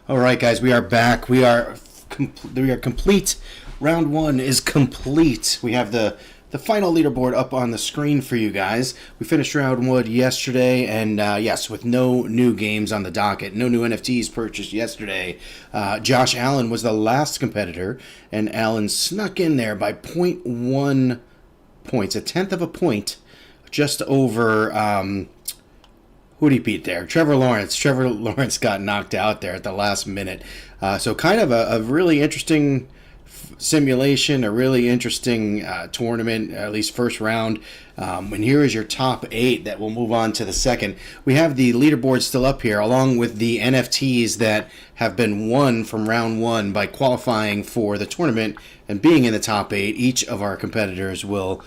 All right, guys, we are back. We are complete. Round one is complete. We have the final leaderboard up on the screen for you guys. We finished round one yesterday, and yes, with no new games on the docket, no new NFTs purchased yesterday. Josh Allen was the last competitor, and Allen snuck in there by zero point 0.1 points, a tenth of a point, just over. Who did he beat there? Trevor Lawrence. Trevor Lawrence got knocked out there at the last minute. So kind of a really interesting simulation, a really interesting tournament, at least first round. And here is your top 8 that will move on to the second. We have the leaderboard still up here, along with the NFTs that have been won from round 1 by qualifying for the tournament and being in the top 8. Each of our competitors will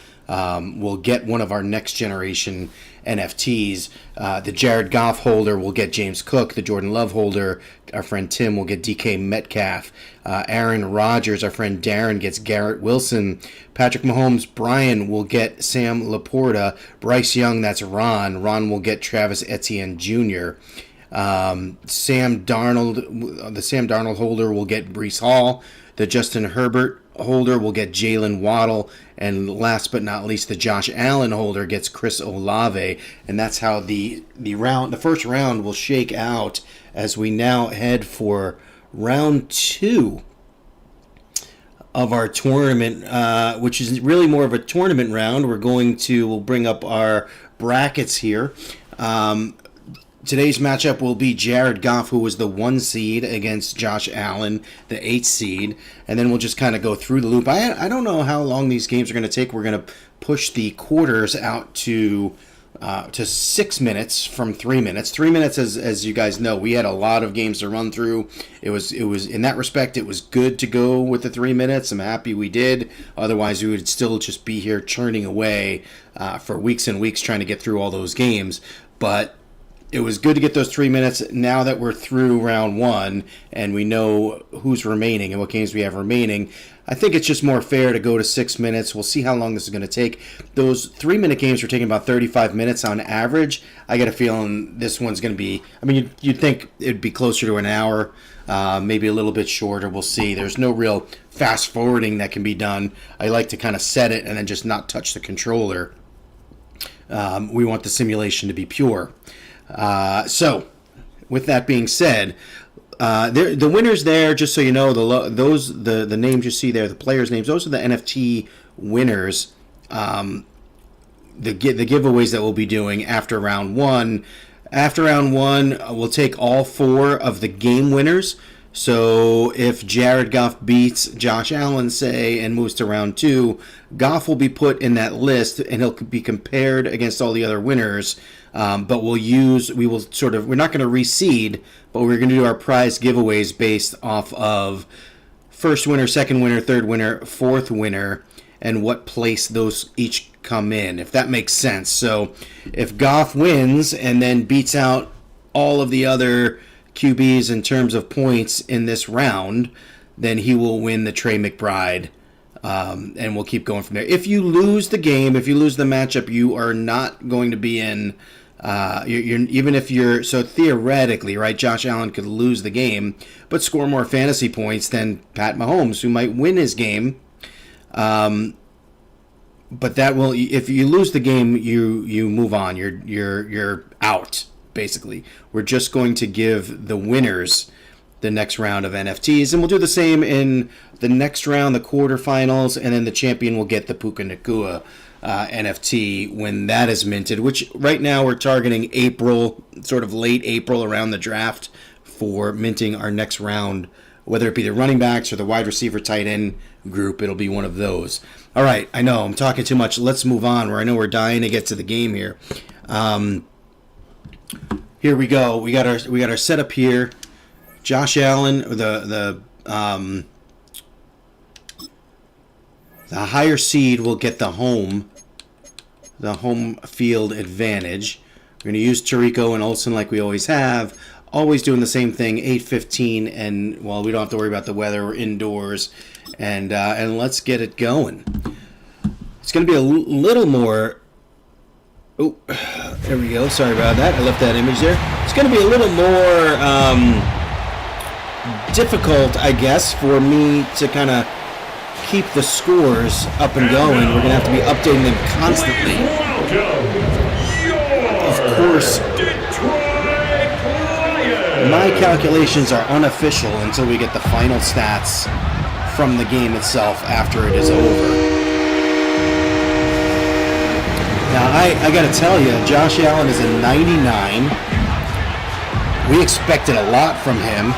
get one of our next generation NFTs. The Jared Goff holder will get James Cook. The Jordan Love holder, our friend Tim, will get DK Metcalf. Aaron Rodgers, our friend Darren, gets Garrett Wilson. Patrick Mahomes, Brian will get Sam Laporta. Bryce Young, that's Ron. Ron will get Travis Etienne Jr. The Sam Darnold holder will get Breece Hall. The Justin Herbert holder will get Jalen Waddle, and last but not least, the Josh Allen holder gets Chris Olave, and that's how the first round will shake out as we now head for round 2 of our tournament, which is really more of a tournament round. We'll bring up our brackets here. Today's matchup will be Jared Goff, who was the 1 seed, against Josh Allen, the 8 seed. And then we'll just kind of go through the loop. I don't know how long these games are going to take. We're going to push the quarters out to 6 minutes from 3 minutes. 3 minutes, as you guys know, we had a lot of games to run through. It was in that respect, it was good to go with the 3 minutes. I'm happy we did. Otherwise, we would still just be here churning away for weeks and weeks trying to get through all those games. But it was good to get those 3 minutes. Now that we're through round 1 and we know who's remaining and what games we have remaining, I think it's just more fair to go to 6 minutes. We'll see how long this is going to take. Those 3-minute games are taking about 35 minutes on average. I get a feeling this one's going to be, you'd think it'd be closer to an hour, maybe a little bit shorter. We'll see. There's no real fast forwarding that can be done. I like to kind of set it and then just not touch the controller. We want the simulation to be pure. So, with that being said, the winners there, just so you know, the names you see there, the players' names, those are the NFT winners. The giveaways that we'll be doing after round 1. After round 1, we'll take all 4 of the game winners. So if Jared Goff beats Josh Allen, say, and moves to round 2, Goff will be put in that list, and he'll be compared against all the other winners. But we're not going to reseed, but we're going to do our prize giveaways based off of first winner, second winner, third winner, fourth winner, and what place those each come in, if that makes sense. So if Goff wins and then beats out all of the other QBs in terms of points in this round, then he will win the Trey McBride, and we'll keep going from there. If you lose the game, if you lose the matchup, you are not going to be in. So theoretically, right? Josh Allen could lose the game, but score more fantasy points than Pat Mahomes, who might win his game. But that will, if you lose the game, you move on. You're out. Basically, we're just going to give the winners the next round of NFTs, and we'll do the same in the next round, the quarterfinals, and then the champion will get the Puka Nacua NFT when that is minted, which right now we're targeting April, sort of late April, around the draft, for minting our next round, whether it be the running backs or the wide receiver tight end group. It'll be one of those. All right, I know I'm talking too much. Let's move on, where I know we're dying to get to the game here. Here we go. We got our setup here. Josh Allen, the higher seed will get the home field advantage. We're going to use Tirico and Olsen like we always have. Always doing the same thing, 8:15, and well, we don't have to worry about the weather. We're indoors, and let's get it going. It's going to be a little more. Oh, there we go. Sorry about that. I left that image there. It's going to be a little more difficult, I guess, for me to kind of keep the scores up and going. We're going to have to be updating them constantly. Of course, my calculations are unofficial until we get the final stats from the game itself after it is over. Now, I got to tell you, Josh Allen is a 99. We expected a lot from him.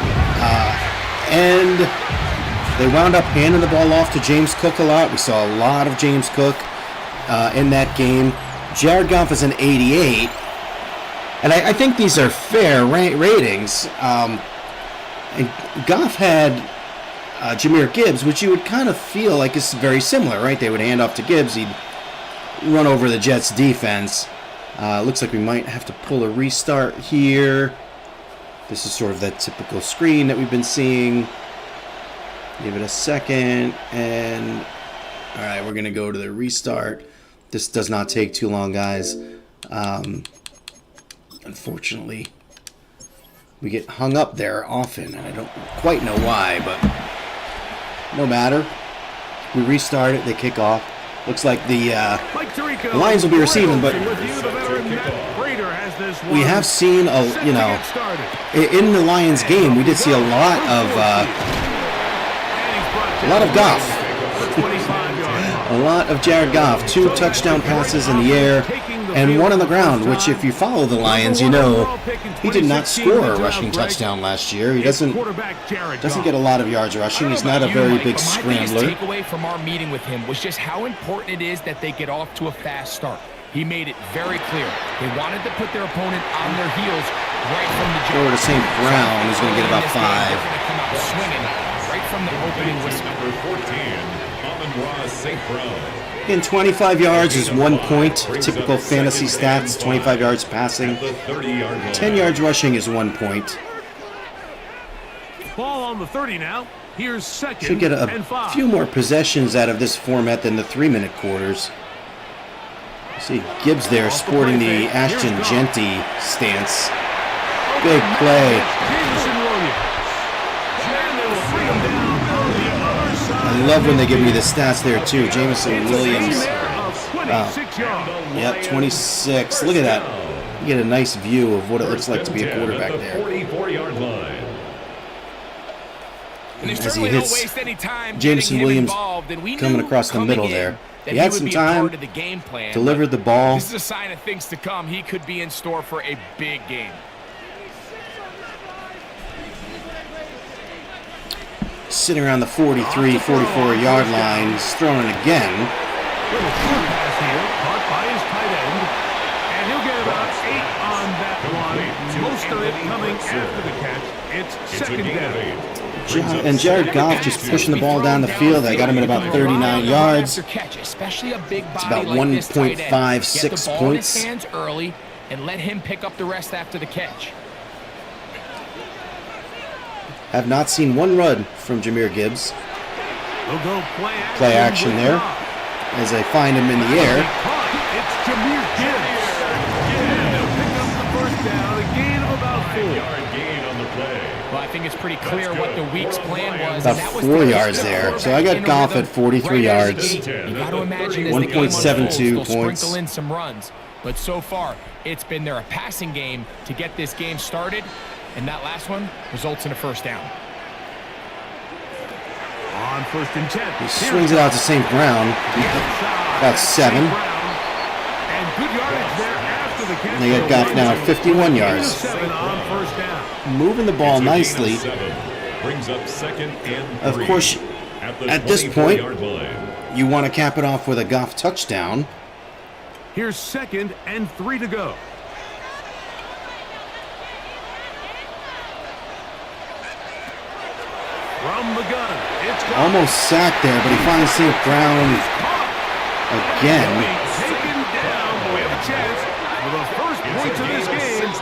And they wound up handing the ball off to James Cook a lot. We saw a lot of James Cook in that game. Jared Goff is an 88. And I think these are fair ratings. And Goff had Jahmyr Gibbs, which you would kind of feel like is very similar, right? They would hand off to Gibbs. He'd run over the Jets defense. Looks like we might have to pull a restart here. This is sort of that typical screen that we've been seeing. Give it a second. And, all right, we're going to go to the restart. This does not take too long, guys. Unfortunately, we get hung up there often, and I don't quite know why, but no matter. We restart it, they kick off. Looks like the Lions will be receiving, but we have seen in the Lions game, we did see a lot of Goff. A lot of Jared Goff. 2 touchdown passes in the air and 1 on the ground, which if you follow the Lions, you know he did not score a rushing touchdown last year. He doesn't get a lot of yards rushing. He's not a very big scrambler. My takeaway from our meeting with him was just how important it is that they get off to a fast start. He made it very clear. They wanted to put their opponent on their heels right from the jump. Over to St. Brown, who's going to get about 5. Right from the opening whistle. In 25 yards is 1 point. Typical fantasy stats, 25 yards passing. 10 yards rushing is 1 point. Ball on the 30 now. Here's second. Should get a few more possessions out of this format than the 3-minute quarters. You see Gibbs there sporting the Ashton Genty stance. Big play. I love when they give me the stats there too. Jameson Williams. Yep, 26. Look at that. You get a nice view of what it looks like to be a quarterback there. As he hits Jameson Williams coming across the middle there. He had some time, delivered the ball. This is a sign of things to come. He could be in store for a big game. Sitting around the 43, 44-yard line. He's throwing it again. Little short pass here, caught by his tight end. And he'll get about 8 on that one. Most of it coming after the catch. It's second down. And Jared Goff just pushing the ball down the field. I got him at about 39 yards. It's about 1.56 points. Hands early and let him pick up the rest after the catch. Have not seen one run from Jahmyr Gibbs. Play action there as they find him in the air. It's Jahmyr Gibbs. And they'll pick up the first down, a gain of about 4. Well, I think it's pretty clear what the week's plan was. About 4 yards there. So I got Goff at 43 yards. You got to imagine as 1.72 points. Sprinkle in some runs. But so far, it's been a passing game to get this game started. And that last one results in a first down. On 1st and 10. He swings it out to St. Brown. About 7. And good yardage there after the catch. And they got Goff now at 51 yards. 7 on first down. Moving the ball nicely. Of course, at this point, you want to cap it off with a Goff touchdown. Here's 2nd and 3 to go. From the gun, it's almost sacked there, but he finds St. Brown again. Taken down. We have a chance for the first points of this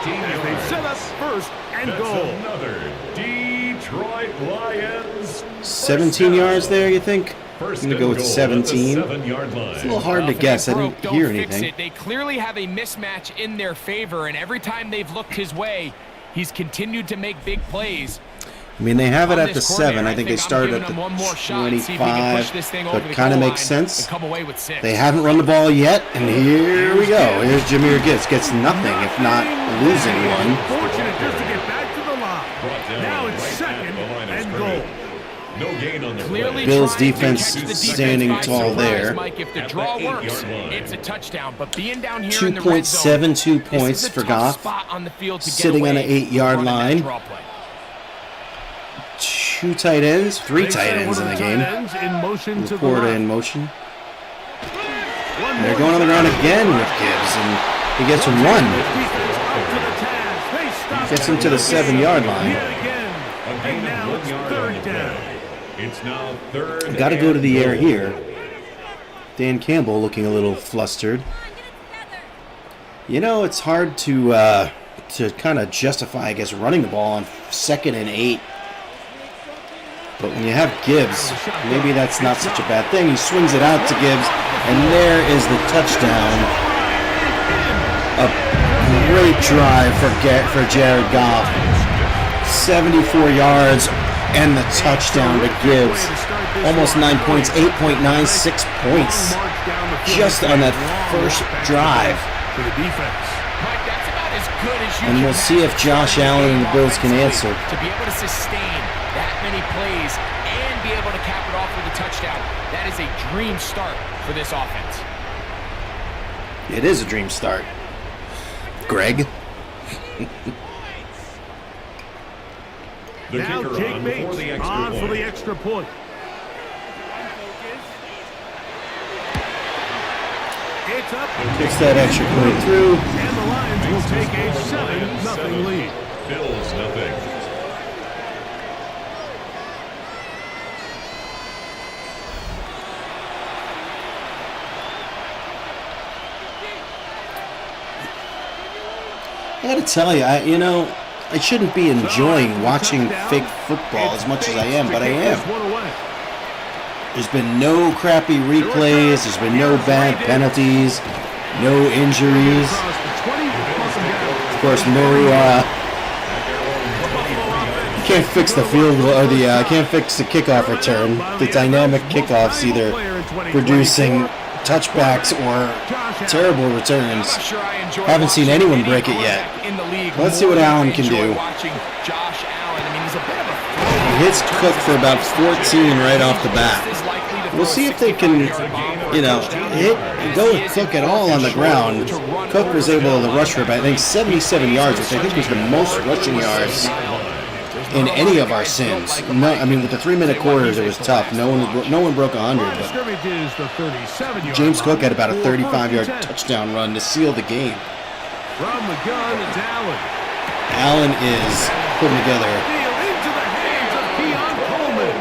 game as they set up 1st and goal. Another Detroit Lions. 17 yards there, you think? I'm going to go with 17. It's a little hard to guess. I didn't hear anything. They clearly have a mismatch in their favor, and every time they've looked his way, he's continued to make big plays. I mean, they have it On at the this corner 7. here, I think they I'm started giving at the him one more shot and see if he can 25. push this thing So over it the kind of goal makes line sense. and come away with 6. They haven't run the ball yet, and here we go. Here's Jameer Gibbs. Gets nothing, if not losing one. Fortunate just to get back to the line. Brought down Now it's right second at the line of and scrimmage. goal. No gain on the Clearly play. Bills trying to defense catch the defense standing by tall surprise, there. Mike, if the At the draw 8-yard works, line. it's a touchdown. But being down here in the red zone, 2.72 this points is a for tough Goff. spot on the field to get Sitting on away an 8-yard running that line. draw play. 2 tight ends, 3 They tight send ends one in of the tight game. ends in motion to the Laporta left. in motion. One And they're more going on the time. ground again with Gibbs, and he gets one. Defense up to the task. They stop Gets him to the it. 7-yard line. Yet again. A And gain now of 1 it's yard on third the down. play. It's now third. Got to go to the and air goal. here. Dan Campbell looking a little flustered. You know, it's hard to kind of justify, I guess, running the ball on 2nd and 8. But when you have Gibbs, maybe that's not such a bad thing. He swings it out to Gibbs, and there is the touchdown. A great drive for Jared Goff. 74 yards and the touchdown to Gibbs. Almost 9 points, 8.96 points just on that first drive. To the defense. Mike, that's about as good as you And can we'll see if have Josh Allen and the Bills can answer. to be able to sustain that many plays and be able to cap it off with a touchdown. That is a dream start for this offense. It is a dream start. Greg? The Now kicker Jake on for Bates the extra on for point. the extra point. It's up. Kicks that extra point through. And the Lions will take a 7-0 lead. Bills nothing. I gotta tell you, I shouldn't be enjoying watching fake football as much as I am, but I am. There's been no crappy replays. There's been no bad penalties. No injuries. Of course, no. Can't fix the field goal or can't fix the kickoff return. The dynamic kickoffs either producing touchbacks or terrible returns. Haven't seen anyone break it yet. Let's see what Allen can do. He hits Cook for about 14 right off the bat. We'll see if they can, go with Cook at all on the ground. Cook was able to rush for about, I think, 77 yards, which I think was the most rushing yards in any of our sims. No, I mean, with the 3-minute quarters, it was tough. No one broke 100, but James Cook had about a 35-yard touchdown run to seal the game. From the gun, it's Allen. Allen is putting together. Into the hands of Keon Coleman.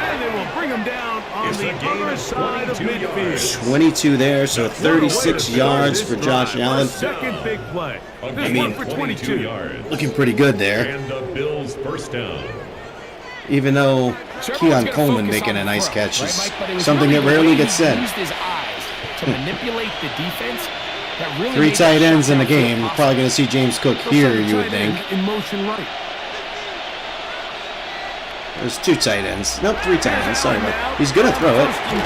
And they will bring him down on the other side of midfield. 22 there, so 36 yards for Josh Allen. Second big play. I mean, for 22 yards. Looking pretty good there, And the Bills first down. even though Keon Coleman making a nice catch is something that rarely gets said. Used his eyes to manipulate the defense. That really 3 made tight that ends in the shot down game. feel We're probably going to see James Cook here, you would think. In motion right. There's 2 tight ends. Nope, 3 tight ends. Sorry, but he's going to throw it. He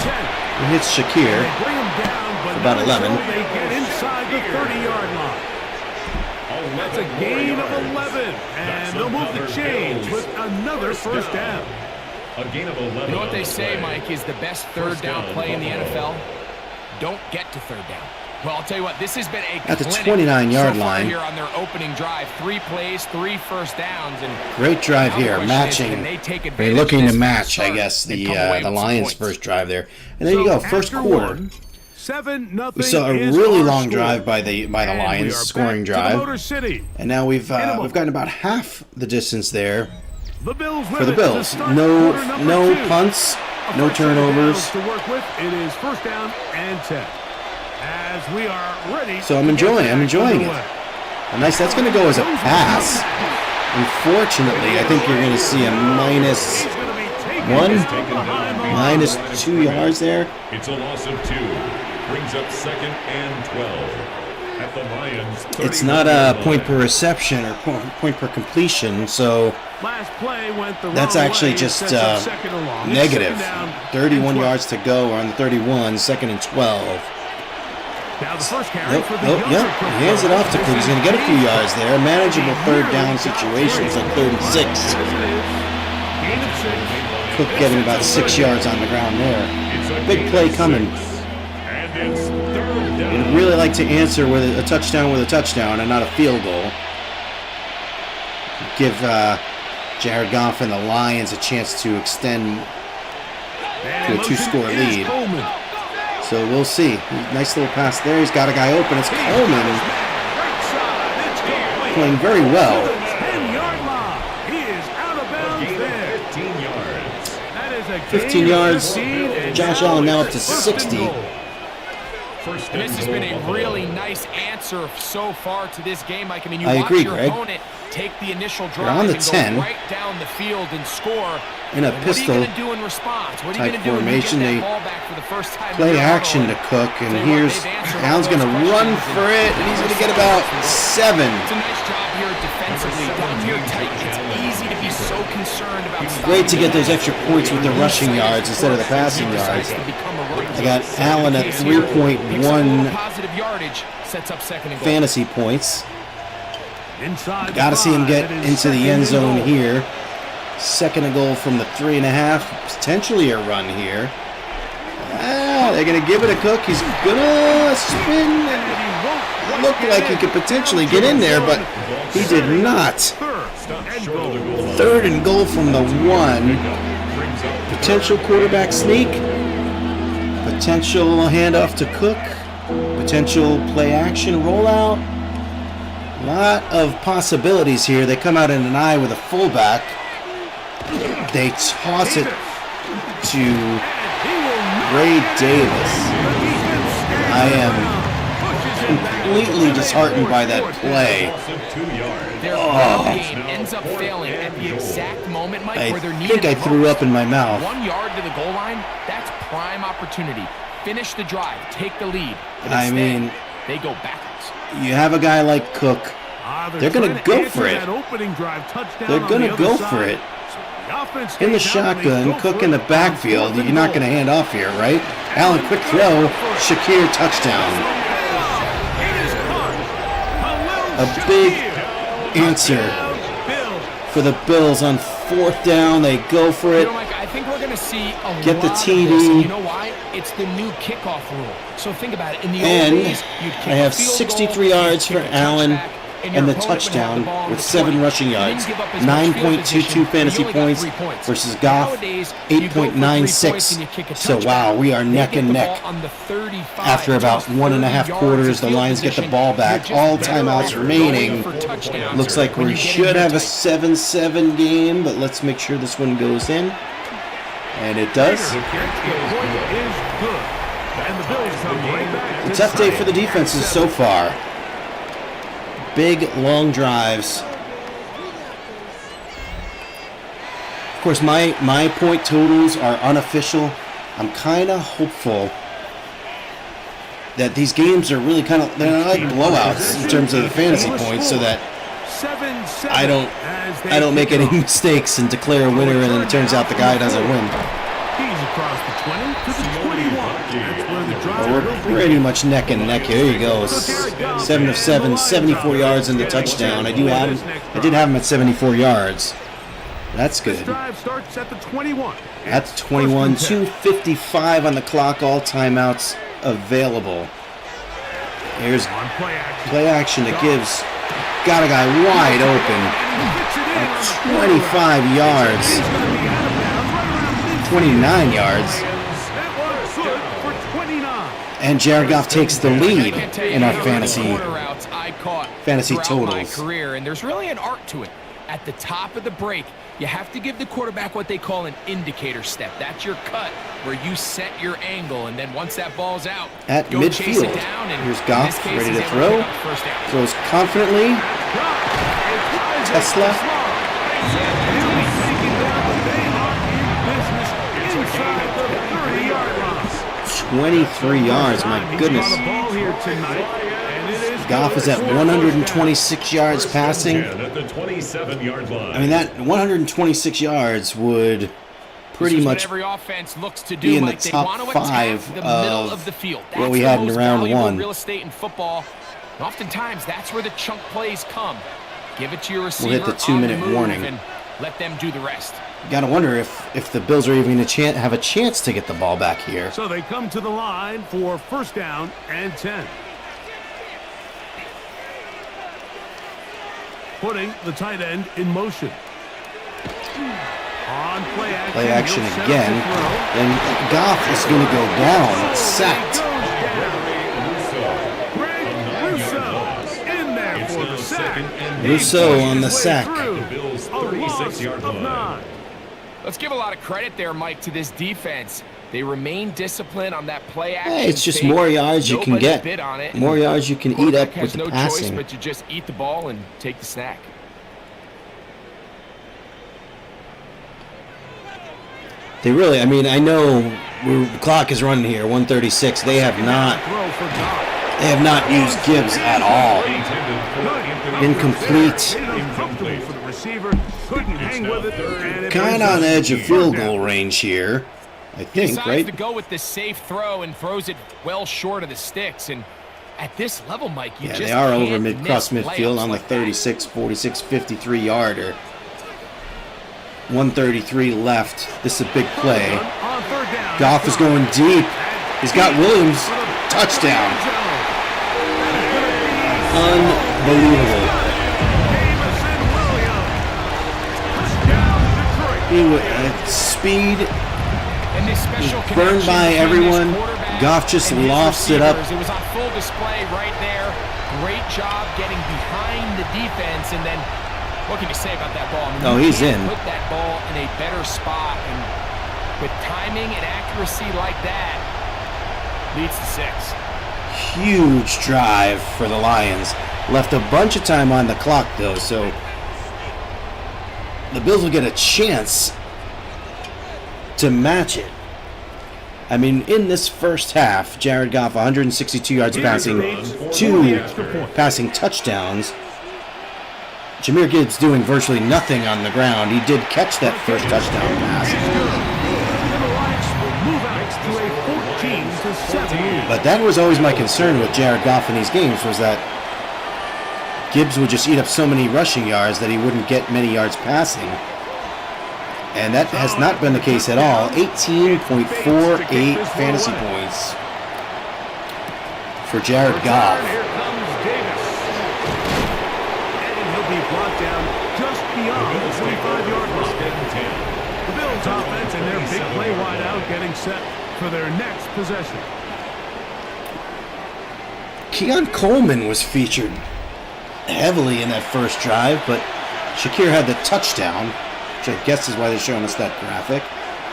hits Shakir. Bring him down, but About not 11. until they get inside the 30-yard line. That's a gain of 11, and they'll move the chains with another first down. A gain of 11. You know what they on the say, play. Mike, is the best third down play in the NFL? Don't get to third down. Well, I'll tell you what, this has been a At the clinic 29-yard so far line. here on their opening drive. 3 plays, 3 first downs, and Great drive now the here, question is, matching. can they take They're advantage looking of to this match, I start guess, and come away the with some Lions' points? first drive there. And there you go, first quarter. 7-0. We saw a really long drive by the Lions, scoring drive. Motor City. And now we've gotten about half the distance there The Bills for the Bills. No punts, no turnovers. To work with, it is first down and 10. As we are ready. So I'm enjoying it. And nice. That's going to go as a pass. Unfortunately, I think you're going to see a -1, -2 yards there. It's a loss of 2. Brings up 2nd and 12. at the Lions' It's not a 30-yard point per line. reception or point per completion, so Last play went the that's wrong actually way. just Sets up second and long. It's negative. second down 31 and 12. yards to go on the 31, second and 12. Now the first carry Nope, for the nope, younger yep. Cook He hands it brothers. off to Cook. He's going to get a few yards there. Manageable third down situations like 36. Gain of 6. Cook getting about 6 yards on the ground there. It's a Big gain play of coming. 6. And it's third down. I'd really like to answer with a touchdown and not a field goal. Give Jared Goff and the Lions a chance to extend to a two-score lead. So we'll see. Nice little pass there. He's got a guy open. It's Coleman playing very well. 10-yard line. He is out of bounds Gain of there. 15 yards. That is a 15 gain of yards. 15, and Josh Allen now up to it's first and 60. goal. First And and this has goal, been a Buffalo. really nice answer so far to this game, Mike. I mean, you I watch agree, your Greg. opponent take the initial drive on the and 10. go right down the field and score. In a And pistol what are you going to do in response? What are you type going to do when you formation, get they that ball back for the first time? in play your action huddle? to Cook, and Tell you what, here's they've answered all Allen's those going to run questions, for it, and he's going to get about 7. It's a nice job here defensively. Down here tight, it's easy to be so concerned about Great to get those extra stopping points with the rushing yards instead of the passing yards. I got Allen at 3.1 positive yardage, sets up second and goal. fantasy points. Inside Got to see him get it is into the second end and zone goal. here. Second and goal from the 3.5. Potentially a run here. They're going to give it a Cook. He's going to spin and look like he could potentially get in there, but he did not. Stop short of the goal line. Third and goal from the 1. Brings up Potential quarterback sneak. Potential handoff to Cook. Potential play action rollout. Lot of possibilities here. They come out in an eye with a fullback. They toss it to Ray Davis. I am completely disheartened by that play. of 2 yards. Their run game ends up failing at the exact moment, Mike, I where they're needed think I threw most. up in my mouth. 1 yard to the goal line, that's prime opportunity. Finish the drive, take the lead. But I instead, mean- they go backwards. You have a guy like Cook. They're gonna trying go answer for it. that opening drive touchdown They're on going the to other go side. for it. The offense In the stays out and they shotgun, go Cook for in it the on backfield. fourth and You're not goal. going to hand off here, right? Allen, quick throw. Shakir, touchdown. It is caught. A Khalil big Shakir. answer Bill. for the Bills on 4th down. They go for You it. know, Mike, I think we're going to see a Get the lot TD. of this. And you know why? It's the new kickoff rule. So think about it. In the And old days, you'd kick I have a field 63 goal, yards you'd for kick a Allen touchback, and your the opponent would have touchdown the ball on with the 7 20. rushing You didn't yards. give up as much field 9.22 position, fantasy you only got points 3 points. versus Goff, Nowadays, you go for 3 points and you 8.96. kick a So, touchback. wow, we are They neck get and the neck. ball on the 35, After about just 1.5 30 yards quarters, of the field Lions get the position. ball back. You're All just better timeouts off remaining. going for touchdowns Looks like when we you get in should here have a tight. 7-7 game, but let's make sure this one goes in. And it does. The point is good. And the Bills come right back A to tough day tie for the it at defenses 7. so far. Big, long drives. Of course, my point totals are unofficial. I'm kind of hopeful that these games are really kind of, they're not like blowouts in terms of the fantasy points, so that 7-7 I as they don't make kick any it off. mistakes and declare a winner, and then it turns out the guy doesn't win. He's across the 20 to the 21. That's where the drive Well, will we're begin. pretty much neck and neck here. There you go. 7 of 7, 74 yards in the touchdown. I did have him at 74 yards. That's This good. drive starts at the 21. At the 21, 2:55 on the clock. All timeouts available. Here's On play play action. action that gives. Got a guy wide open. At 25 yards. 29 yards. That was good for 29. And Jared Goff takes the lead I can't tell you in our how many fantasy. corner routes I caught fantasy throughout my totals. career, and there's really an art to it. At the top of the break, you have to give the quarterback what they call an indicator step. That's your cut, where you set your angle, and then once that ball's out, At go chase midfield. it down. And Here's in Goff, this case, ready he's to able throw. pick up the first down. Throws confidently. Tesla. He'll be taken down, but they are in business inside the 30-yard line. 23 yards. My He's goodness. got a ball here tonight, and Goff is at 126 yards passing. 10 at the 27-yard line. I mean, that 126 yards would pretty much every offense looks to be do, in the Mike. They top want to 5 attack the middle of the field. what That's we the had in most round valuable 1. real estate in football. And oftentimes, that's where the chunk plays come. Give it to your receiver. We'll hit the 2-minute on the warning. and let them do the rest. Got to wonder if the Bills are even going to have a chance to get the ball back here. So they come to the line for first down and 10. Putting the tight end in motion. On play action. Play action he'll set up again. the throw. And Goff is going to go down, sacked. Greg Rousseau in there for the sack. Rousseau on the sack. The Bills' 36-yard line. Let's give a lot of credit there, Mike, to this defense. They remain disciplined on that play action. Hey, it's just fake. more yards you can Nobody get. bid on it. More yards you can eat Quarterback up has with the no passing. choice but to just eat the ball and take the snack. They really, I mean, I know the clock is running here, 136. They have not used Gibbs at all. Incomplete. Kind of on the edge of field goal range here, I He think, decides right? to go with the safe throw and throws it well short of the sticks. And at this level, Mike, you Yeah, just they are over can't mid-cross miss midfield layups on the like that. 36, 46, 53-yarder. 133 left. This is a big play. Goff is going deep. He's got Williams. Touchdown. Unbelievable. He at speed, And this special he's burned connection by between everyone. this quarterback Goff just and his lofts it up. receivers. It was on full display right there. Great job getting behind the defense, and then what can you say about that ball? I mean, Oh, you he's can't in. Put that ball in a better spot, and with timing and accuracy like that, leads to 6. Huge drive for the Lions. Left a bunch of time on the clock, though, so the Bills will get a chance to match it. I mean, in this first half, Jared Goff, 162 yards passing, 2 passing touchdowns. Jahmyr Gibbs doing virtually nothing on the ground. He did catch that first touchdown pass. But that was always my concern with Jared Goff in these games, was that Gibbs would just eat up so many rushing yards that he wouldn't get many yards passing. And that has not been the case at all. 18.48 fantasy points for Jared Goff. Here comes Davis. And he'll be brought down just beyond the 25-yard line. The Bills offense and their big play wide out getting set for their next possession. Keon Coleman was featured heavily in that first drive, but Shakir had the touchdown, which I guess is why they're showing us that graphic.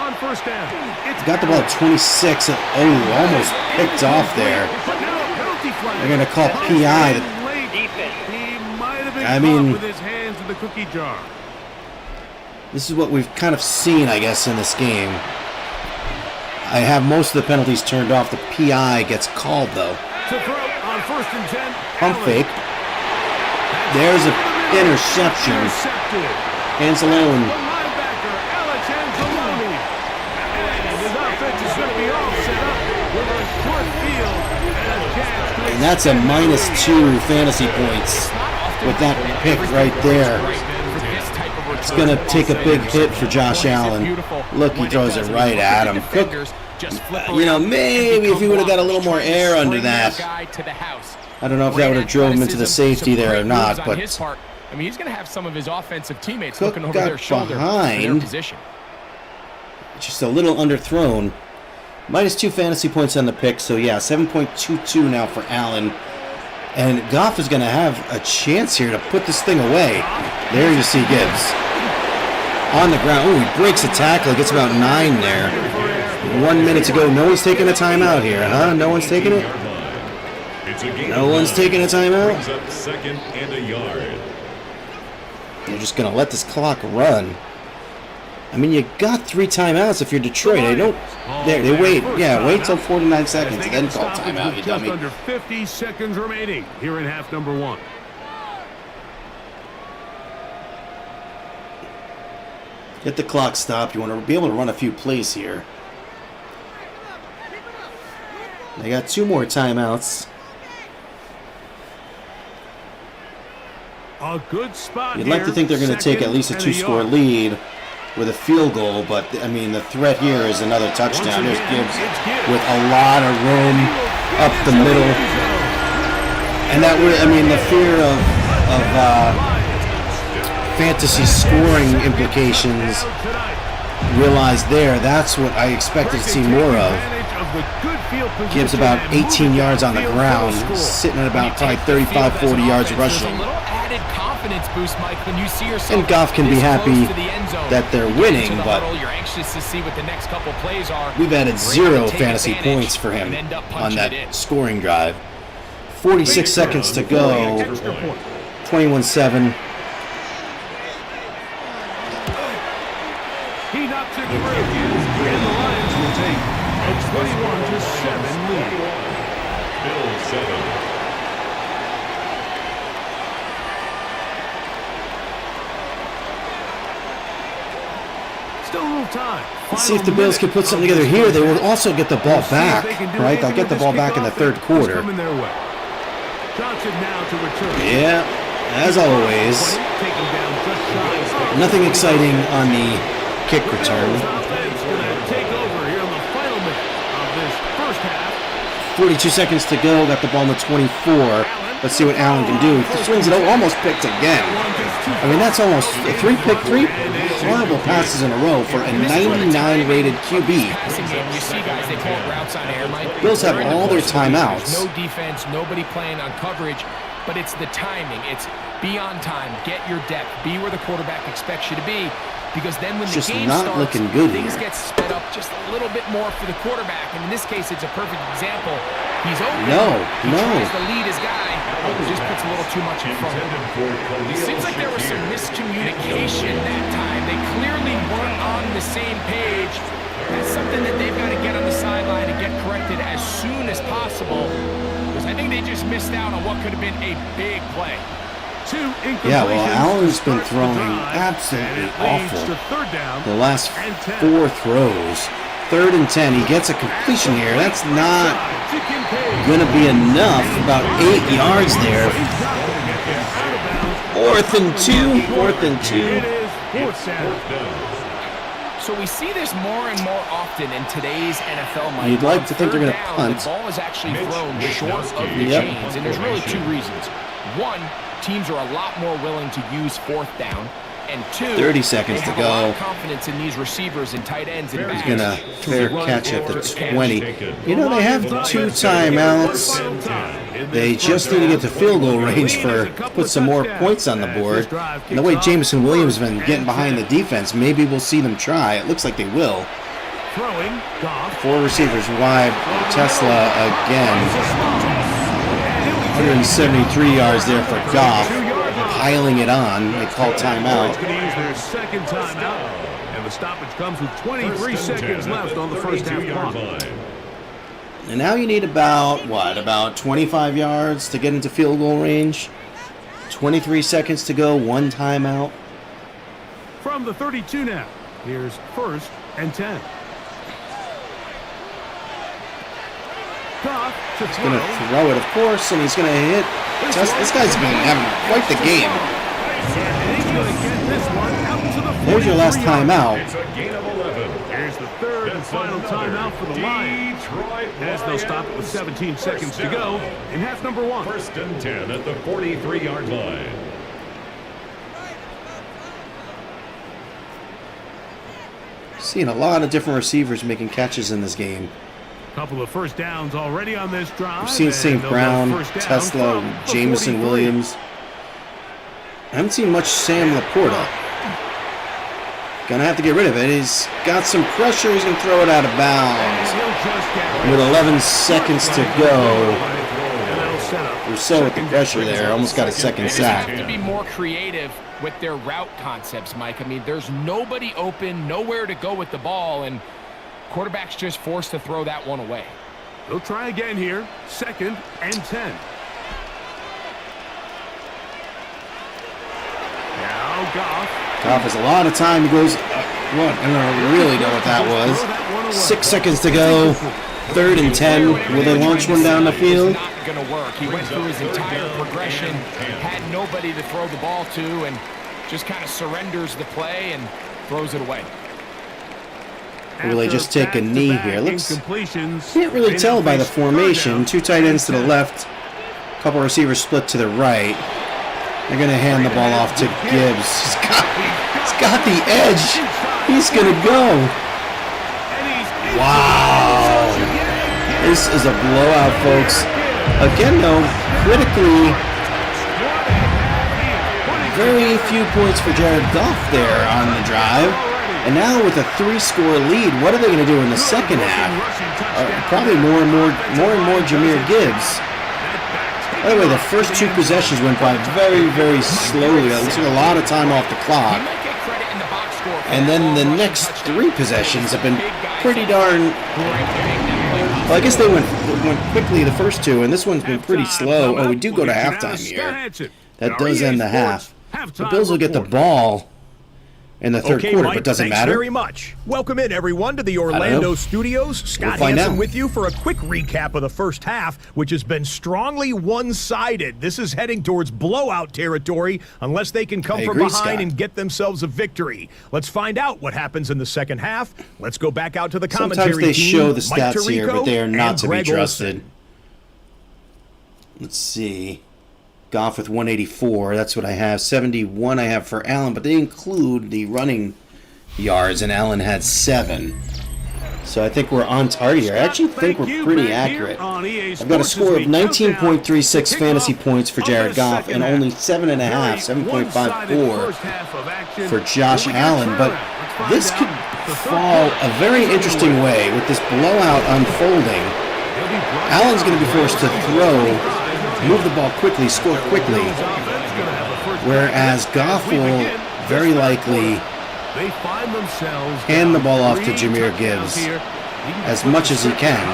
On first down, it's Got the ball at 26. Almost picked off there. They're going to call PI. I mean, with his hands in the cookie jar. this is what we've kind of seen, I guess, in this game. I have most of the penalties turned off. The PI gets called, though. To throw on first and 10. Pump Allen. fake. There's an interception. Intercepted. Anzalone. The linebacker, Alex Anzalone. And his offense is going to be all set up with a short field and a chance to And that's a -2 fantasy points with that pick right there. It's going to take a big hit for Josh Allen. Look, he throws it right at him. Cook, you know, maybe if he would have got a little more air under that. I don't know if that would have drove him into the safety there or not, but I mean, he's going to have some of his offensive teammates Cook looking over got their shoulder for their behind. position. just a little underthrown. -2 fantasy points on the pick, so yeah, 7.22 now for Allen. And Goff is going to have a chance here to put this thing away. There you see Gibbs. On the ground. Oh, he breaks a tackle. He gets about 9 there. 1 minute to go. No one's taking a timeout here, huh? No one's taking it? No one's taking a timeout? Second and a yard. They're just going to let this clock run. I mean, you got 3 timeouts if you're Detroit. They don't. There, they wait. Yeah, wait till 49 seconds and then call timeout, you just dummy. under 50 seconds remaining here in half number 1. Get the clock stopped. You want to be able to run a few plays here. They got 2 more timeouts. A good spot. You'd like to think they're going to take at least a 2-score lead with a field goal, but I mean the threat here is another touchdown. There's Gibbs with a lot of room up the middle, and that would, I mean, the fear of fantasy scoring implications realized there. That's what I expected to see more of. Gibbs about 18 yards on the ground, sitting at about probably 35, 40 yards rushing. Boost, Mike, when you see And Goff can be happy that they're winning, but we've added 0 fantasy points for him on that scoring drive. 46 seconds to go. 21-7. He knocks it through, and the Lions will take a 21-7 lead. Bills 7. Still a little time. Let's see if the Bills can put something together here. They will also get the ball back, right? They'll get the ball back in the third quarter. Yeah, as always. Nothing exciting on the kick return. 42 seconds to go. Got the ball in the 24. Let's see what Allen can do. He swings it over, almost picked again. I mean, that's almost a 3 horrible passes in a row for a 99 rated QB. You see guys, they call routes on air, Mike. Bills have all their timeouts. No defense, nobody playing on coverage, but it's the timing. It's be on time, get your depth, be where the quarterback expects you to be. Because then when the game starts, looking good things here. get sped up just a little bit more for the quarterback. And in this case, it's a perfect example. He's open. He tries to lead his guy. Just puts a little too much in front of him. It seems like there was some miscommunication that time. They clearly weren't on the same page. That's something that they've got to get on the sideline and get corrected as soon as possible. Because I think they just missed out on what could have been a big play. Yeah, well, Allen's been throwing absolutely awful the last 4 throws. 3rd and 10. He gets a completion here. That's not going to be enough. About 8 yards there. 4th and 2. So we see this more and more often in today's NFL. Mike. You'd like to think they're going to punt. The ball is actually thrown short of the chains, and there's really 2 reasons. One, teams are a lot more willing to use 4th down, and 2, 30 seconds to they have a lot go. of confidence in these receivers and tight ends and backs. He's going to fair catch at the 20. You know, they have 2 timeouts. They just need to get to field goal range for put some more points on the board. And the way Jameson Williams has been getting behind the defense, maybe we'll see them try. It looks like they will. 4 receivers wide. Tesla again. 173 yards there for Goff. Piling it on. They call timeout. Going to use their 2nd timeout. And the stoppage comes with 23 seconds left on the first half clock. And now you need about, about 25 yards to get into field goal range. 23 seconds to go, 1 timeout. From the 32 now, here's 1st and 10. He's going to throw it, of course, and he's going to hit. This guy's been having quite the game. There's your last timeout. It's a gain of 11. Here's the 3rd and final timeout for the Lions. As they'll stop it with 17 seconds to go in half number 1. 1st and 10 at the 43-yard line. Seeing a lot of different receivers making catches in this game. Couple of first downs already on this drive. We've seen St. Brown, Tesla, Jameson Williams. I haven't seen much Sam Laporta. Gonna have to get rid of it. He's got some pressure. He's gonna throw it out of bounds. With 11 seconds to go. Rousseau with the pressure there. Almost got a 2nd sack. To be more creative with their route concepts, Mike. I mean, there's nobody open, nowhere to go with the ball, and quarterback's just forced to throw that one away. They'll try again here. 2nd and 10. Now Goff. Goff has a lot of time. He goes, what? I don't really know what that was. 6 seconds to go. 3rd and 10. Will they launch one down the field? Not going to work. He went through his entire progression, had nobody to throw the ball to, and just kind of surrenders the play and throws it away. Will they just take a knee here? Looks, can't really they tell now by the face third formation. down. 2 tight ends to the left. Couple receivers split to the right. They're going to hand the ball off to Gibbs. He's got the edge. He's going to go. Wow. This is a blowout, folks. Again, though, critically, very few points for Jared Goff there on the drive. And now with a 3-score lead, what are they going to do in the second half? Probably more and more Jahmyr Gibbs. By the way, the first 2 possessions went by very, very slowly. It took a lot of time off the clock. And then the next 3 possessions have been pretty darn... Well, I guess they went quickly the first 2, and this one's been pretty slow. Oh, we do go to halftime here. That does end the half. The Bills will get the ball in the third quarter, Mike, but doesn't thanks matter. Very much. Welcome in, everyone, to the Orlando studios. Scott Hansen with you for a quick recap of the first half, which has been strongly one-sided. This is heading towards blowout territory unless they can come from behind Scott. and get themselves a victory. Let's find out what happens in the second half. Let's go back out to the commentary Sometimes they team, show the Mike stats here, but they are not and to be Greg trusted. Olsen. Let's see. Goff with 184. That's what I have. 71 I have for Allen, but they include the running yards, and Allen had 7. So I think we're on target here. I actually think we're pretty accurate. I've got a score of 19.36 fantasy points for Jared Goff and only 7.54 for Josh Allen. But this could fall a very interesting way with this blowout unfolding. Allen's going to be forced to throw, move the ball quickly, score quickly, whereas Goff will very likely hand the ball off to Jahmyr Gibbs as much as he can,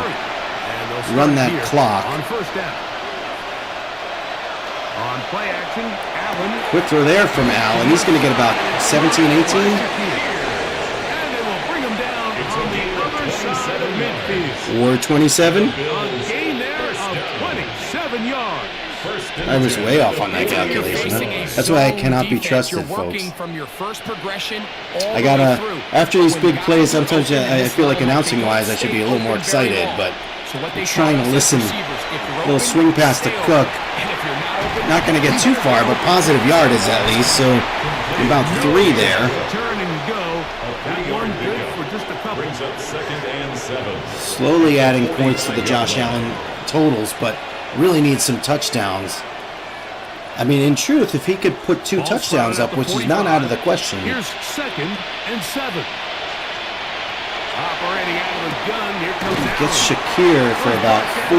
run that clock. Quick throw there from Allen. He's going to get about 17, 18. Or 27. I was way off on that calculation. That's why I cannot be trusted, folks. I gotta, after these big plays, sometimes I feel like announcing-wise I should be a little more excited, but I'm trying to listen. A little swing pass to Cook. Not going to get too far, but positive yardage at least, so about 3 there. Slowly adding points to the Josh Allen totals, but really needs some touchdowns. I mean, in truth, if he could put 2 touchdowns up, which is not out of the question. Here's 2nd and 7. Operating out of the gun. Here comes Allen. Gets Shakir for about 4.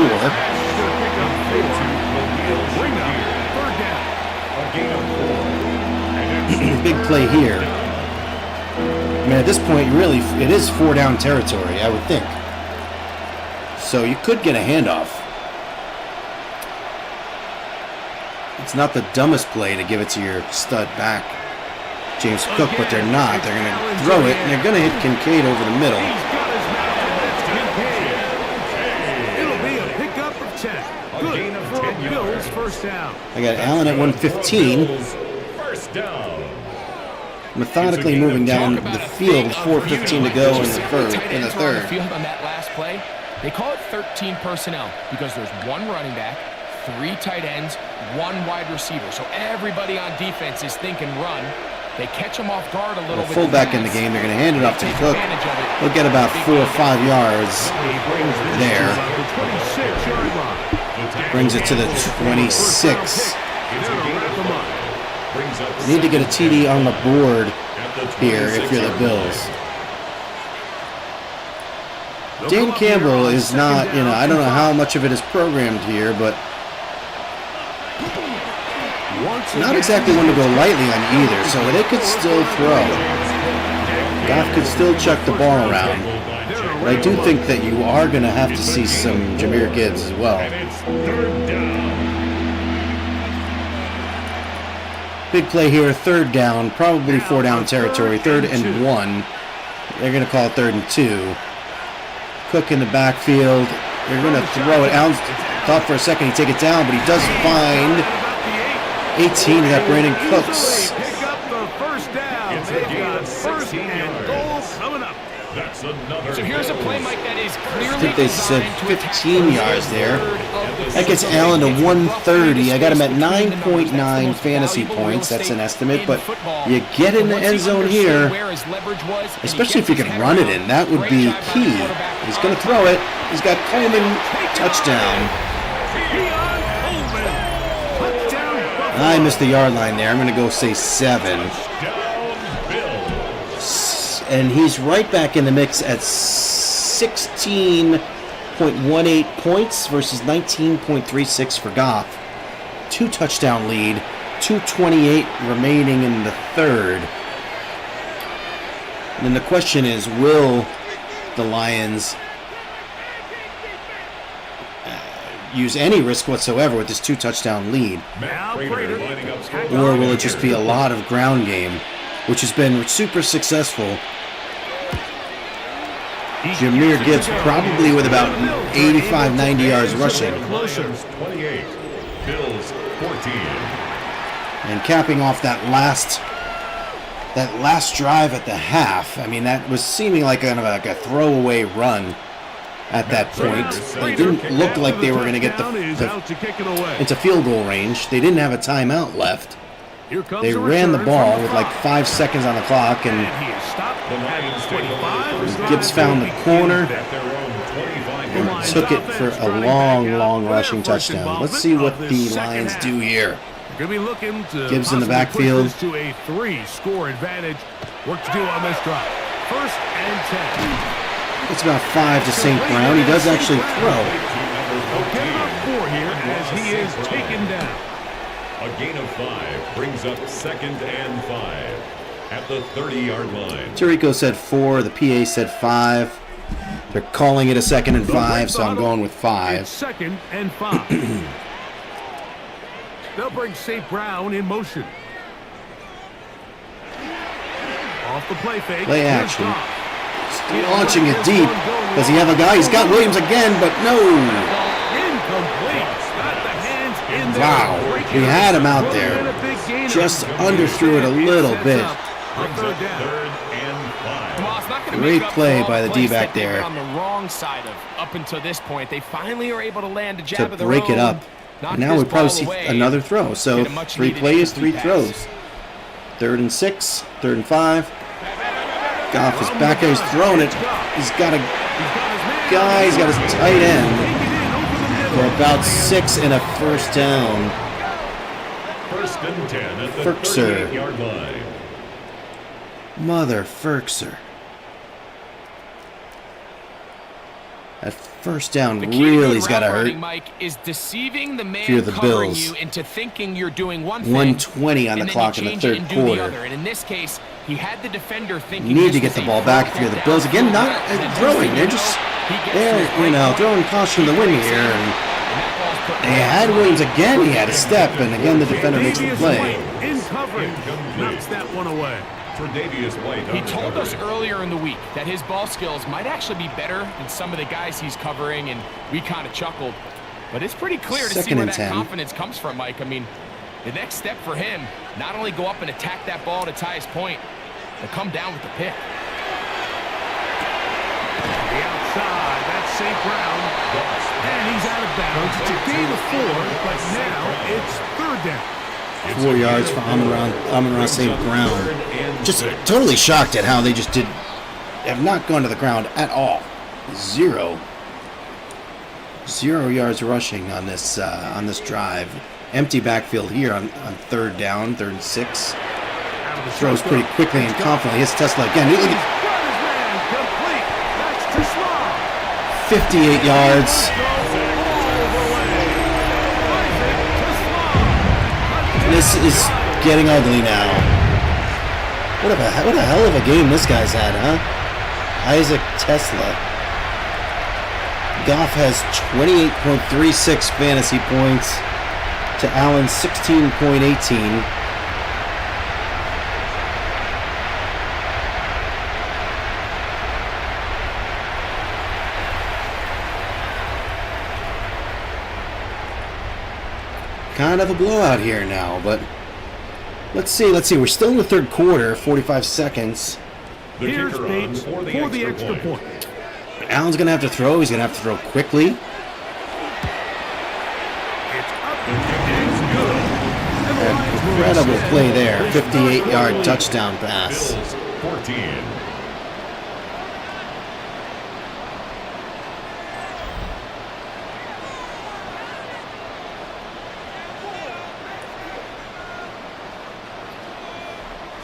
Big play here. I mean, at this point, really, it is 4-down territory, I would think. So you could get a handoff. It's not the dumbest play to give it to your stud back, James Cook, but they're not. They're going to throw it, and they're going to hit Kincaid over the middle. It'll be a pickup of 10. Good for a Bills first down. I got Allen at 115. Methodically moving down the field with 4:15 to go in the third. On that last play, they call it 13 personnel because there's 1 running back, 3 tight ends, 1 wide receiver. So everybody on defense is thinking run. They catch them off guard a little bit. Fullback in the game. They're going to hand it off to Cook. They'll get about 4 or 5 yards there. Brings it to the 26. You need to get a TD on the board here if you're the Bills. Dan Campbell is not, I don't know how much of it is programmed here, but not exactly one to go lightly on either, so they could still throw. Goff could still chuck the ball around. But I do think that you are going to have to see some Jahmyr Gibbs as well. Big play here, third down, probably 4-down territory, 3rd and 1. They're going to call it 3rd and 2. Cook in the backfield. They're going to throw it. Allen thought for a second he'd take it down, but he does find 18. That Brandon Cooks. Pick up the first down. They've got 1st and goal coming up. That's another. So here's a play, Mike, that is clearly I think they said designed to 15 yards there. That gets Allen to 130. I got him at 9.9 fantasy points. That's an estimate, but you get in the end zone here, especially if you can run it in. That would be key. He's going to throw it. He's got Coleman, touchdown. I missed the yard line there. I'm going to go say 7. And he's right back in the mix at 16.18 points versus 19.36 for Goff. 2 touchdown lead, 2:28 remaining in the 3rd. And then the question is, will the Lions use any risk whatsoever with this 2 touchdown lead? Or will it just be a lot of ground game, which has been super successful? Jahmyr Gibbs probably with about 85, 90 yards rushing. 28, Bills 14. And capping off that last drive at the half. I mean, that was seeming like kind of like a throwaway run at that point. It didn't look like they were going to get into field goal range. They didn't have a timeout left. They ran the ball with like 5 seconds on the clock, and Gibbs found the corner and took it for a long, long rushing touchdown. Let's see what the Lions do here. Gibbs in the backfield. To a 3-score advantage. Work to do on this drive. 1st and 10. It's about 5 to St. Brown. He does actually throw. Okay, about 4 here as he is taken down. A gain of 5 brings up 2nd and 5 at the 30-yard line. Tirico said 4. The PA said 5. They're calling it a 2nd and 5, so I'm going with 5. It's 2nd and 5. They'll bring St. Brown in motion. Off the play fake. Play action. Still launching it deep. Does he have a guy? He's got Williams again, but no. Incomplete. Got the hands in there. Wow. He had him out there. Just underthrew it a little bit. Great play by the D-back there. On the wrong side of up until this point, they finally are able to land a jab To of their break it own. up. And now we probably see another throw. So 3 plays, 3 throws. 3rd and 6, 3rd and 5. Goff is back there. He's throwing it. He's got a guy. He's got his tight end for about 6 and a 1st down. 1st and 10 at the Ferkser. 38-yard line. Mother Ferkser. That 1st down really's got to hurt. Mike, is deceiving the man Fear the covering Bills. you into thinking you're doing one thing. 1:20 on the clock in the 3rd quarter. And in this case, he had the defender thinking You need to get the ball back if you're the Bills. Again, not throwing. They're just throwing caution to the wind here. And they had Williams again. He had a step, and again the defender makes the play. In coverage. Knocks that one away. He told us earlier in the week that his ball skills might actually be better than some of the guys he's covering, and we kind of chuckled. But it's pretty clear to see where that confidence comes from, Mike. I mean, the next step for him, not only go up and attack that ball to tie his point, but come down with the pick. The outside, that's St. Brown. And he's out of bounds. It's a gain of 4, but now it's 3rd down. 4 yards for Amon-Ra St. Brown. Just totally shocked at how they just have not gone to the ground at all. 0 yards rushing on this drive. Empty backfield here on 3rd down, 3rd and 6. Throws pretty quickly and confidently. Hits Tesla again. Look at 58 yards. This is getting ugly now. What a hell of a game this guy's had, huh? Isaac Tesla. Goff has 28.36 fantasy points to Allen's 16.18. Kind of a blowout here now, but let's see. We're still in the third quarter, 45 seconds. Here's Bates for the extra point. Allen's going to have to throw. He's going to have to throw quickly. It's up. It's good. Incredible play there. 58-yard touchdown pass. 14.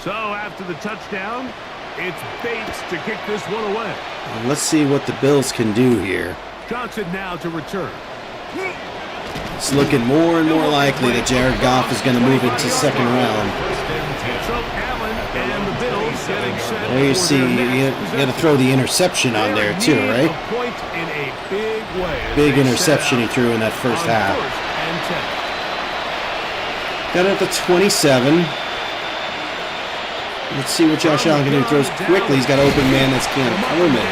So after the touchdown, it's Bates to kick this one away. Let's see what the Bills can do here. Johnson now to return. It's looking more and more likely that Jared Goff is going to move into second round. So Allen and the Bills getting set. There you see, you got to throw the interception on there too, right? A point in a big way. Big interception he threw in that first half. Got it at the 27. Let's see what Josh Allen can do. He throws quickly. He's got an open man. That's Cam Coleman.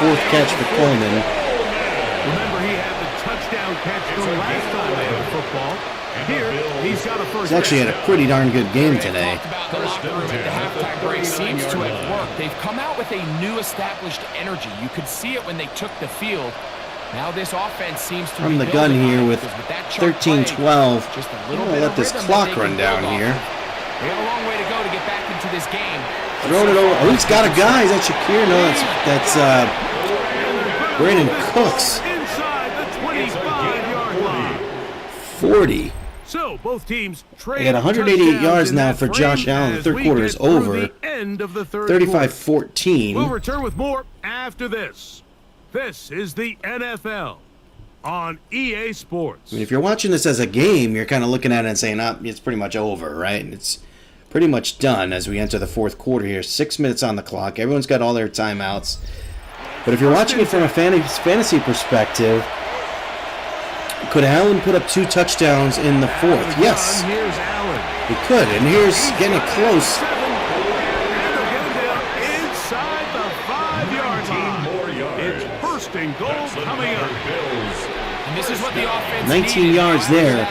Fourth catch for Coleman. Remember, he had the touchdown catch the last time they had football. Here, he's got a first. He's actually had a pretty darn good game today. The locker room at the halftime break seems to have worked. They've come out with a new established energy. You could see it when they took the field. Now this offense seems to From the gun here with 13-12. I'm going to let this clock run down here. They have a long way to go to get back into this game. Throwing it over. Oh, he's got a guy. Is that Shakir? No, that's Brandon Cooks. Inside the 25-yard line. 40. So both teams trade. They got 188 yards now for Josh Allen. The third quarter is over. 35-14. We'll return with more after this. This is the NFL on EA Sports. I mean, if you're watching this as a game, you're kind of looking at it and saying, it's pretty much over, right? It's pretty much done as we enter the fourth quarter here. 6 minutes on the clock. Everyone's got all their timeouts. But if you're watching it from a fantasy perspective, could Allen put up 2 touchdowns in the fourth? Yes, he could. And here's getting it close. Inside the 5-yard line. It's first and goal coming up. And this is what the offense 19 yards there.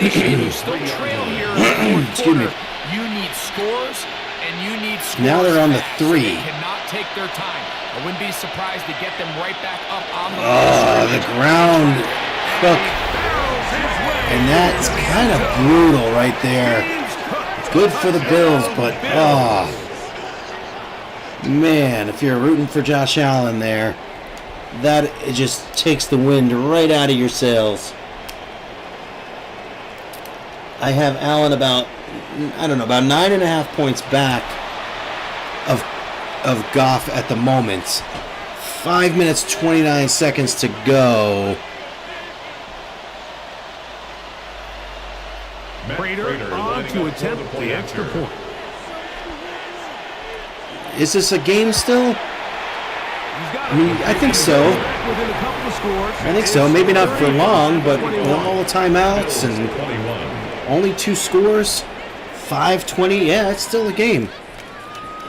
You still trail here in the fourth Excuse me. quarter. You need scores, and you need scores. Now they're on the fast. 3. They cannot take their time. I wouldn't be surprised to get them right back up on the The ground hook. And that's kind of brutal right there. Good for the Bills, but man, if you're rooting for Josh Allen there, that it just takes the wind right out of your sails. I have Allen about 9.5 points back of Goff at the moment. 5 minutes, 29 seconds to go. Prater on to attempt the extra point. Is this a game still? I think so. I think so. Maybe not for long, but all the timeouts and only 2 scores. 5:20. Yeah, it's still a game.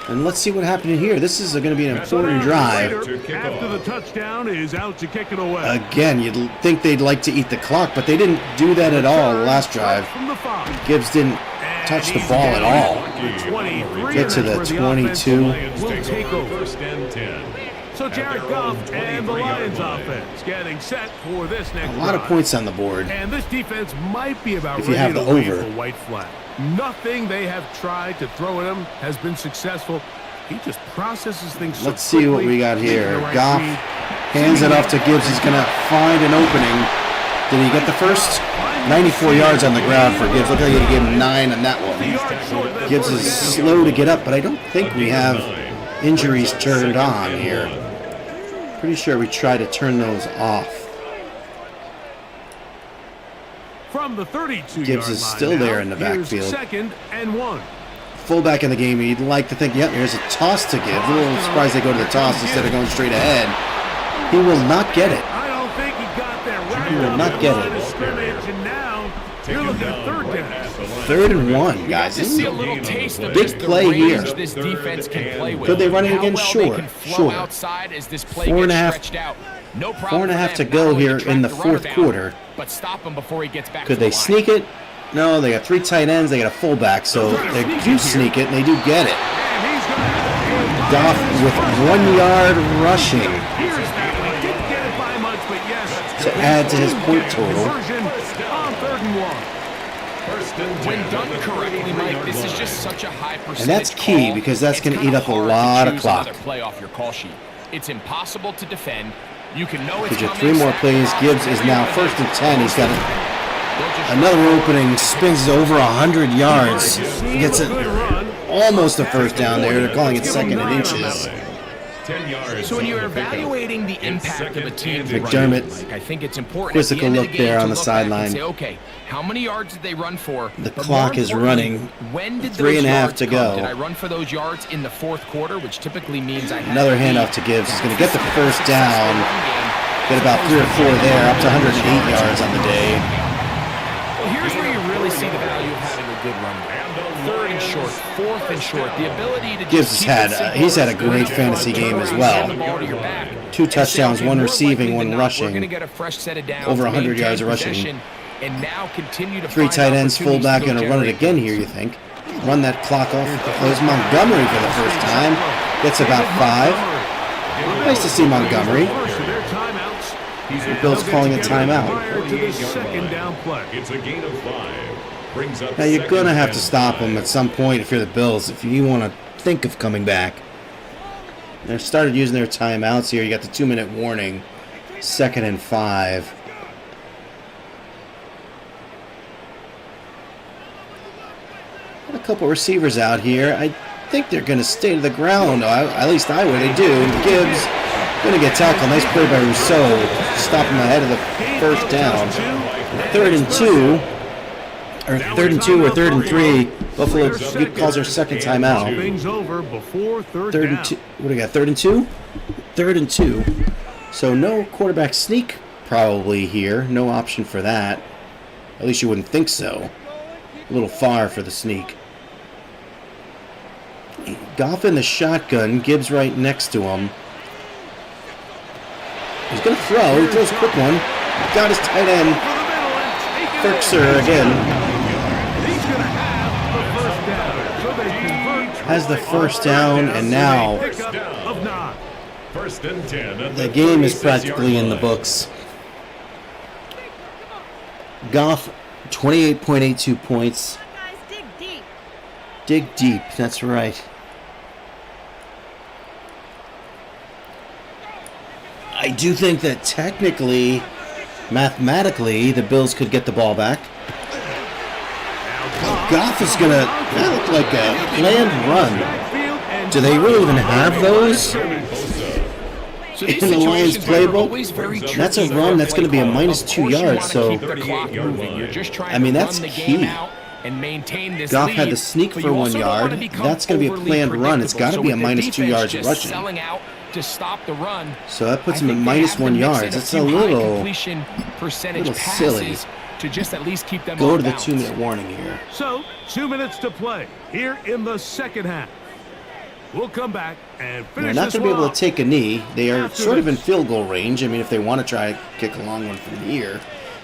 And let's see what happened here. This is going to be an important drive. After the touchdown is out to kick it away. Again, you'd think they'd like to eat the clock, but they didn't do that at all last drive. Gibbs didn't touch the ball at all. Get to the 22. Will take over. First and 10. So Jared Goff and the Lions offense getting set for this next A lot of points on the board. And this defense might be about if you have ready the to wave over. the white flag. Nothing they have tried to throw at him has been successful. He just processes things so Let's see what we got here. right Goff read. hands it off to Gibbs. He's going to find an opening. Did he get the first? 94 yards on the ground for Gibbs. Looked like he gave him 9 on that one. Gibbs is slow to get up, but I don't think we have injuries turned on here. Pretty sure we try to turn those off. From From the 32-yard Gibbs is line still now, there in the here's backfield. 2nd and 1. Fullback in the game, you'd like to think, yep, here's a toss to Gibbs. A little surprised they go to the toss instead of going straight ahead. He will not get it. I don't think he got there. Right, He will not get it. And now you're looking at 3rd down. 3rd and 1, guys. Just see a little taste of Big just the play range here. this defense can play with. Could they run it How again? well Sure, they can flow sure. outside as this play 4.5 gets stretched out. No problem 4.5 for to them. go Not only here to in the track runner 4th down, quarter. but stop him before he gets back Could to they the line. sneak it? No, they got 3 tight ends. They got a fullback, so they do sneak it, and they do get it. And he's going to Goff with 1 yard rushing Here's that one. Didn't get it by much, but yes. to add to his point total. Conversion on 3rd and 1. When done correctly, Mike, this is just such a high percentage. And that's key call. because that's It's gonna kinda eat up a hard to lot of choose clock. another play off your call sheet. It's impossible to defend. You can know it's Gives you coming. 3 more Sack plays. drops, Gibbs is now everything. 1st and 10. He's got They'll just another opening. Spins over 100 yards. He gets it almost a first down there. They're calling it 2nd and inches. 10 yards. So when you're on the pickup. evaluating the impact of a team's McDermott, running, Mike, I think it's important quizzical at the end look of the game there to on the look back and sideline. say, okay, how many yards did they run for? The But clock more is importantly, running. when did 3.5 those yards to come? go. Did I run for those yards in the 4th quarter, which typically means I had Another a lead? handoff to Gibbs. He's going to get the first Successful down. run game. Get about 3 or 4 there, up to 108 yards on the day. Well, here's where you really see the value of having a good run game. 3rd and short, 4th and short, the ability to Gibbs just has keep it had simple he's had a is good. great fantasy game as Hand well. the ball to your back. 2 touchdowns, 1 More receiving, likely 1 than not, we're rushing. gonna get a fresh set of downs, Over 100 maintain yards of rushing. possession, and now continue to 3 find tight ends, opportunities fullback, to go going to run it generate again here, you think. Run that clock off. There's Montgomery for the first time. Gets about 5. Nice to see Montgomery. First of their timeouts. The Bills calling a timeout. Prior to the 2nd down play. It's a gain of 5. Brings up Now, you're 2nd going to have to and stop 5. him at some point if you're the Bills, if you want to think of coming back. They started using their timeouts here. You got the 2-minute warning. 2nd and 5. Got a couple receivers out here. I think they're going to stay to the ground. At least I would. They do. Gibbs going to get tackled. Nice play by Rousseau. Stop him ahead of the first down. 3rd and 2. Or 3rd and 2 or 3rd and 3. Buffalo calls their second timeout. Things over before 3rd 3rd down. and 2. What do we got? 3rd and 2? 3rd and 2. So no quarterback sneak probably here. No option for that. At least you wouldn't think so. A little far for the sneak. Goff in the shotgun. Gibbs right next to him. He's going to throw. He throws a quick one. Got his tight end. Firkser again. He's going to have the first down. So they convert. Has the first down, and now Pickup of 9. 1st and 10. at the game is 36-yard practically in the line. books. Goff, 28.82 points. Guys, dig deep. Dig deep, that's right. I do think that technically, mathematically, the Bills could get the ball back. Goff is going to, that look like a planned run. Do they really even have those So these in the Lions situations are playbook? always very That's a tricky run for that's going to be a play calling. minus Of 2 course you yards, wanna so keep the clock 38-yard moving. You're line. just trying I mean, to that's run the key. game out and maintain this Goff lead, had the sneak but for you 1 also don't yard. wanna become That's going to be a overly planned run. It's got to predictable. be a So with the minus 2 defense yards just rushing. selling out to stop the run. So that puts I him at think they minus have to 1 mix in yards. a That's a few high little completion percentage little silly. passes to just at least keep them go on to the balance. 2-minute warning here. So, 2 minutes to play here in the 2nd half. We'll come back and They're finish not this going to be one able off. to take a knee. They are After sort of in this. field goal range. I mean, if they want to try to kick a long one from here.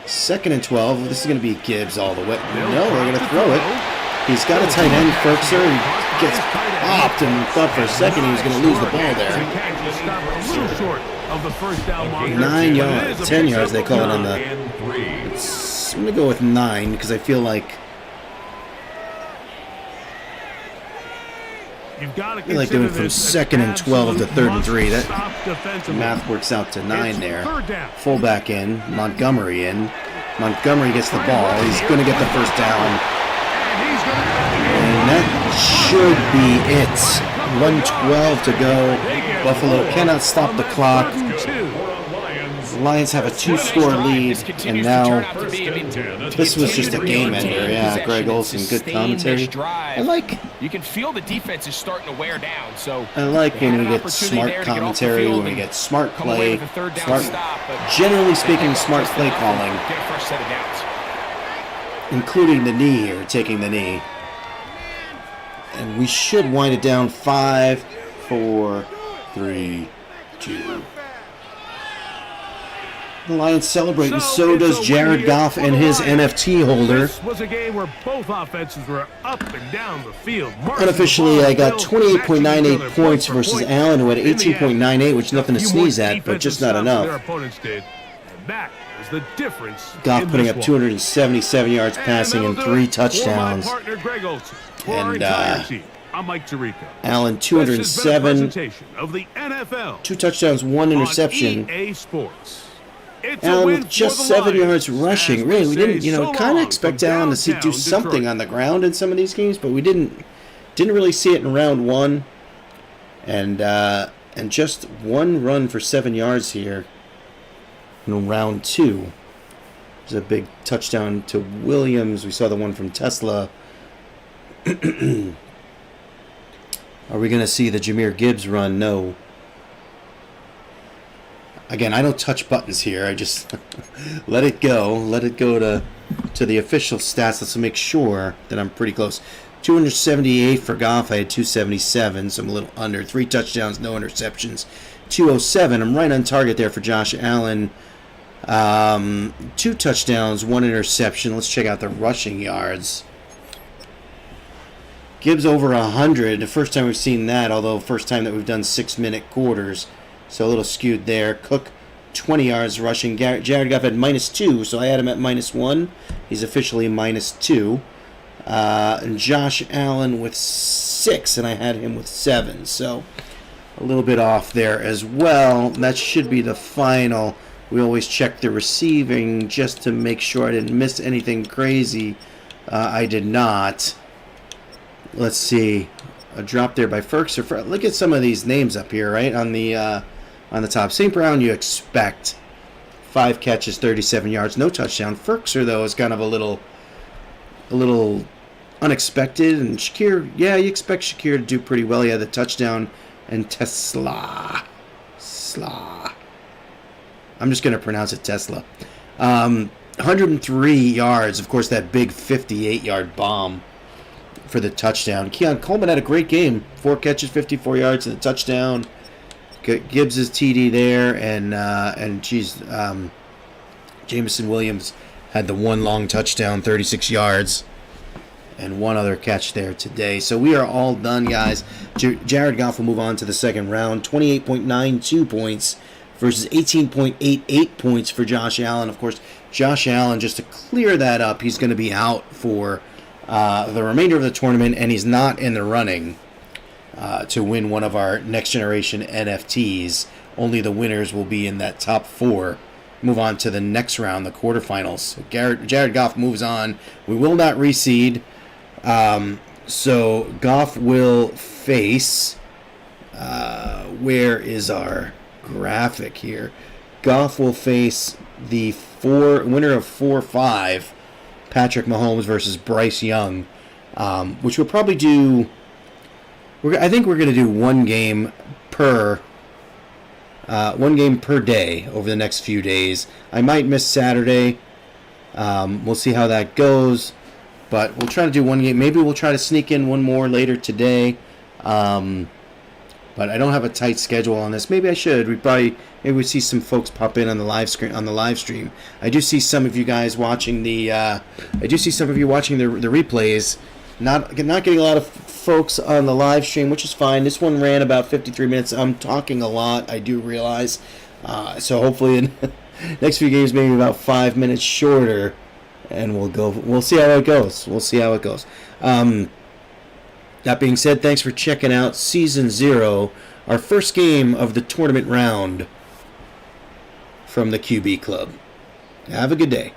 2nd and 12. This is going to be Gibbs all the way. No, they're going to throw it. He's got a tight end, Firkser. He gets popped and thought for a second he was going to lose the ball there. Stop a little short of the first down marker. 9 It yards, is a 10 yards they pickup call it of on 9. the... And 3. I'm going to go with 9 because I feel like You've got to feel like they went from 2nd and 12 to 3rd and 3. That That math works out to 9 there. 3rd down. Fullback in, Montgomery in. Montgomery gets the ball. He's going to get the first down. And he's going to And that should be it. 1:12 to go. Buffalo cannot stop the clock. 2. Lions have a 2-score lead, and now this was just a game ender. Yeah, Greg Olson, good commentary. You can feel the defense is starting to wear down. So I like when we get smart commentary, when we get smart play, generally speaking, smart play calling, including the knee here, taking the knee. And we should wind it down 5, 4, 3, 2. The Lions celebrate, and so does Jared Goff and his NFT holder. This was a game where both offenses were up and down the field. Unofficially, I got 28.98 points versus Allen, who had 18.98, which is nothing to sneeze at, but just not enough. Goff putting up 277 yards passing and 3 touchdowns. And Allen 207, 2 touchdowns, 1 interception. Allen with just 7 yards rushing. Really, we didn't, kind of expect Allen to do something on the ground in some of these games, but we didn't really see it in round 1. And just 1 run for 7 yards here in round 2. There's a big touchdown to Williams. We saw the one from Tesla. Are we going to see the Jahmyr Gibbs run? No. Again, I don't touch buttons here. I just let it go. Let it go to the official stats. Let's make sure that I'm pretty close. 278 for Goff. I had 277, so I'm a little under. 3 touchdowns, no interceptions. 207. I'm right on target there for Josh Allen. 2 touchdowns, 1 interception. Let's check out the rushing yards. Gibbs over 100. The first time we've seen that, although first time that we've done 6-minute quarters. So a little skewed there. Cook, 20 yards rushing. Jared Goff had -2, so I had him at -1. He's officially -2. And Josh Allen with 6, and I had him with 7. So a little bit off there as well. That should be the final. We always check the receiving just to make sure I didn't miss anything crazy. I did not. Let's see. A drop there by Ferkser. Look at some of these names up here, right? On the top. St. Brown, you expect 5 catches, 37 yards, no touchdown. Ferkser, though, is kind of a little unexpected. And Shakir, yeah, you expect Shakir to do pretty well. He had the touchdown. And Tesla. I'm just going to pronounce it Tesla. 103 yards. Of course, that big 58-yard bomb for the touchdown. Keon Coleman had a great game. 4 catches, 54 yards, and a touchdown. Gibbs' TD there, and Jameson Williams had the 1 long touchdown, 36 yards, and 1 other catch there today. So we are all done, guys. Jared Goff will move on to the second round. 28.92 points versus 18.88 points for Josh Allen. Of course, Josh Allen, just to clear that up, he's going to be out for the remainder of the tournament, and he's not in the running to win one of our next generation NFTs. Only the winners will be in that top 4. Move on to the next round, the quarterfinals. Jared Goff moves on. We will not reseed. So Goff will face. Where is our graphic here? Goff will face the winner of 4-5, Patrick Mahomes versus Bryce Young, which we'll probably do. I think we're going to do one game per day over the next few days. I might miss Saturday. We'll see how that goes, but we'll try to do one game. Maybe we'll try to sneak in one more later today. But I don't have a tight schedule on this. Maybe I should. Maybe we see some folks pop in on the live stream. I do see some of you guys watching the replays. Not getting a lot of folks on the live stream, which is fine. This one ran about 53 minutes. I'm talking a lot, I do realize. So hopefully in the next few games, maybe about 5 minutes shorter, and we'll see how it goes. That being said, thanks for checking out Season 0, our first game of the tournament round from the QB Club. Have a good day.